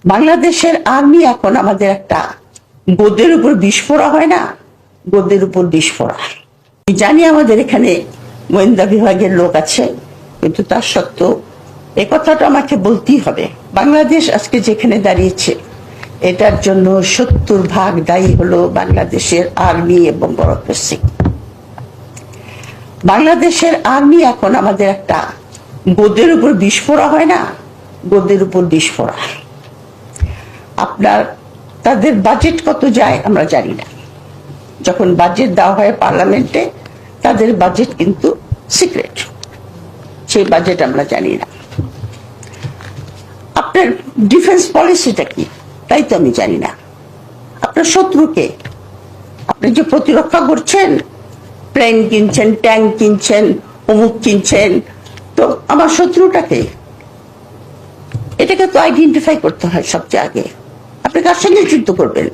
বাংলাদেশের আর্মি এখন আমাদের একটা গদ্যের উপর বিস্ফোরা হয় না, গদ্যের উপর বিস্ফোরা। জানি আমাদের এখানে গোয়েন্দা বিভাগের লোক আছে, কিন্তু তার সত্ত্বেও এ কথাটা আমাকে বলতেই হবে। বাংলাদেশ আজকে যেখানে দাঁড়িয়েছে এটার জন্য 70% দায়ী হলো বাংলাদেশের আর্মি এবং বরকত সিং। বাংলাদেশের আর্মি এখন আমাদের একটা গদ্যের উপর বিস্ফোরা হয় না, গদ্যের উপর বিস্ফোরা। আপনার তাদের বাজেট কত যায় আমরা জানি না। যখন বাজেট দেওয়া হয় পার্লামেন্টে, তাদের বাজেট কিন্তু সিক্রেট, সেই বাজেট আমরা জানি না। আপনার ডিফেন্স পলিসিটা কি তাই তো আমি জানি না। আপনার শত্রুকে আপনি যে প্রতিরক্ষা করছেন, প্লেন কিনছেন, ট্যাঙ্ক কিনছেন, অমুক কিনছেন, তো আমার শত্রুটাকে এটাকে তো আইডেন্টিফাই করতে হয় সবচেয়ে আগে। আপনি কার সঙ্গে যুদ্ধ করবেন?